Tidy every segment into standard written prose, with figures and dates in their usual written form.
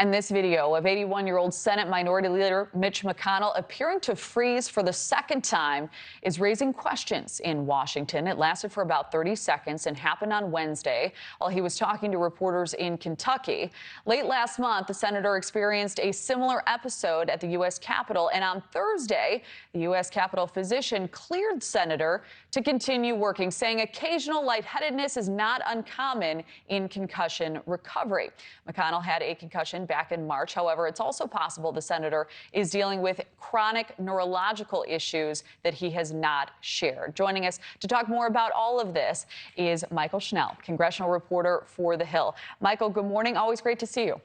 And this video of 81-year-old Senate Minority Leader Mitch McConnell appearing to freeze for the second time is raising questions in Washington. It lasted for about 30 seconds and happened on Wednesday while he was talking to reporters in Kentucky. Late last month, the senator experienced a similar episode at the U.S. Capitol, and on Thursday, the U.S. Capitol physician cleared the senator to continue working, saying occasional lightheadedness is not uncommon in concussion recovery. McConnell had a concussion back in March. However, it's also possible the senator is dealing with chronic neurological issues that he has not shared. Joining us to talk more about all of this is Mychael Schnell, congressional reporter for The Hill. Mychael, good morning. Always great to see you.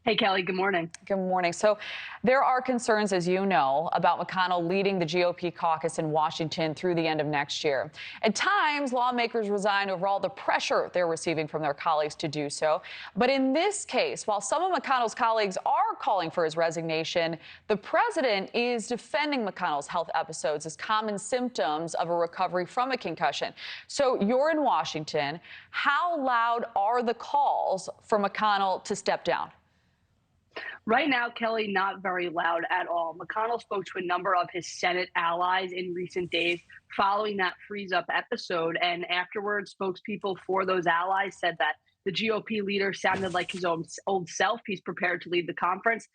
Hey, Kelly, good morning. Good morning. So there are concerns, as you know, about McConnell leading the GOP caucus in Washington through the end of next year. At times, lawmakers resign over all the pressure they're receiving from their colleagues to do so. But in this case, while some of McConnell's colleagues are calling for his resignation, the president is defending McConnell's health episodes as common symptoms of a recovery from a concussion. So you're in Washington. How loud are the calls for McConnell to step down? Right now, Kelly, not very loud at all. McConnell spoke to a number of his Senate allies in recent days following that freeze-up episode. And afterwards, spokespeople for those allies said that the GOP leader sounded like his own old self. He's prepared to lead the conference.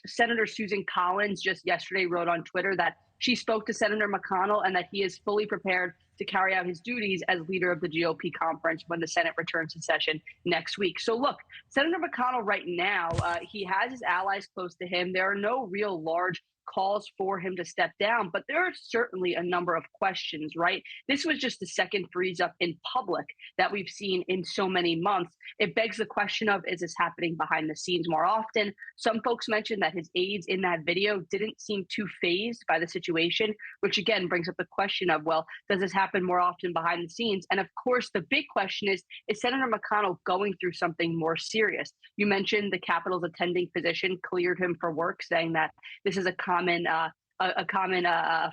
Senator Susan Collins just yesterday wrote on Twitter that she spoke to Senator McConnell and that he is fully prepared to carry out his duties as leader of the GOP conference when the Senate returns to session next week. So look, Senator McConnell right now, he has his allies close to him. There are no real large calls for him to step down, but there are certainly a number of questions, right? This was just the second freeze up in public that we've seen in so many months. It begs the question of, is this happening behind the scenes more often? Some folks mentioned that his aides in that video didn't seem too fazed by the situation, which again brings up the question of, well, does this happen more often behind the scenes? And of course, the big question is Senator McConnell going through something more serious? You mentioned the Capitol's attending physician cleared him for work, saying that this is a common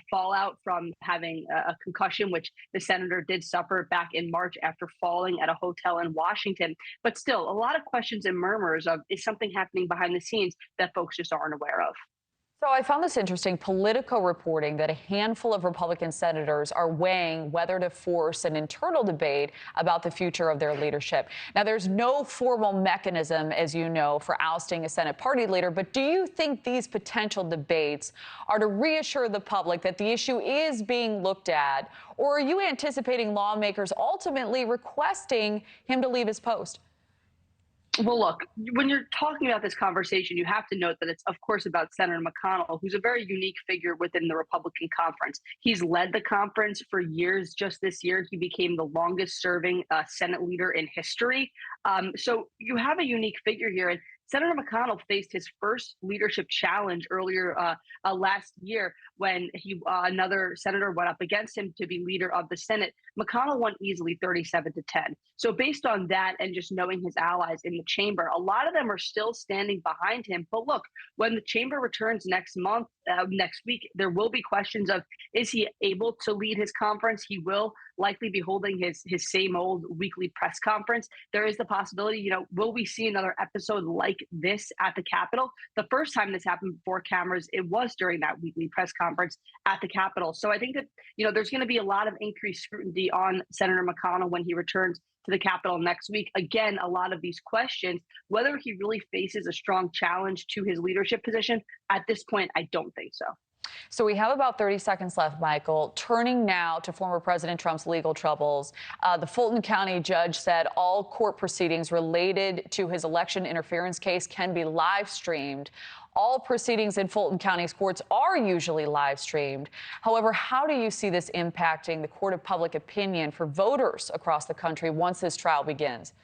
fallout from having a concussion, which the senator did suffer back in March after falling at a hotel in Washington. But still, a lot of questions and murmurs of, is something happening behind the scenes that folks just aren't aware of? So I found this interesting. Politico reporting that a handful of Republican senators are weighing whether to force an internal debate about the future of their leadership. Now, there's no formal mechanism, as you know, for ousting a Senate party leader. But do you think these potential debates are to reassure the public that the issue is being looked at? Or are you anticipating lawmakers ultimately requesting him to leave his post? Well, look, when you're talking about this conversation, you have to note that it's, of course, about Senator McConnell, who's a very unique figure within the Republican conference. He's led the conference for years. Just this year, he became the longest serving Senate leader in history. So you have a unique figure here. And Senator McConnell faced his first leadership challenge earlier last year when another senator went up against him to be leader of the Senate. McConnell won easily 37-10. So based on that and just knowing his allies in the chamber, a lot of them are still standing behind him. But look, when the chamber returns next week, there will be questions of, is he able to lead his conference? He will likely be holding his same old weekly press conference. There is the possibility, will we see another episode like this at the Capitol? The first time this happened before cameras, it was during that weekly press conference at the Capitol. So I think that, there's going to be a lot of increased scrutiny on Senator McConnell when he returns to the Capitol next week. Again, a lot of these questions, whether he really faces a strong challenge to his leadership position, at this point, I don't think so. So we have about 30 seconds left, Mychael. Turning now to former President Trump's legal troubles, the Fulton County judge said all court proceedings related to his election interference case can be live streamed. All proceedings in Fulton County's courts are usually live streamed. However, how do you see this impacting the court of public opinion for voters across the country once this trial begins?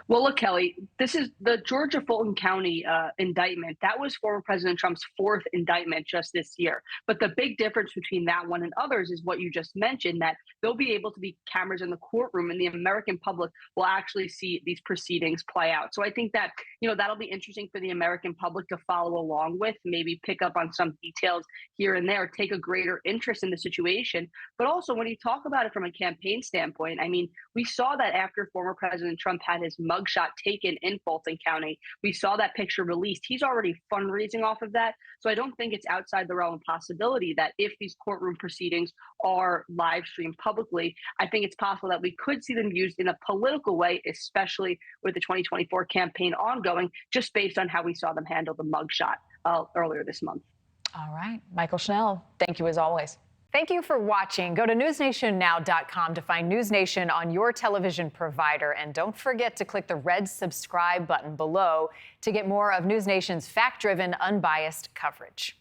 Well, look, Kelly, this is the Georgia Fulton County indictment. That was former President Trump's fourth indictment just this year. But the big difference between that one and others is what you just mentioned, that there'll be able to be cameras in the courtroom and the American public will actually see these proceedings play out. So I think that, that'll be interesting for the American public to follow along with, maybe pick up on some details here and there, take a greater interest in the situation. But also when you talk about it from a campaign standpoint, I mean, we saw that after former President Trump had his mugshot taken in Fulton County. We saw that picture released. He's already fundraising off of that. So I don't think it's outside the realm of possibility that if these courtroom proceedings are live streamed publicly, I think it's possible that we could see them used in a political way, especially with the 2024 campaign ongoing, just based on how we saw them handle the mugshot earlier this month. All right. Mychael Schnell, thank you as always. Thank you for watching. Go to newsnationnow.com to find NewsNation on your television provider. And don't forget to click the red subscribe button below to get more of NewsNation's fact-driven, unbiased coverage.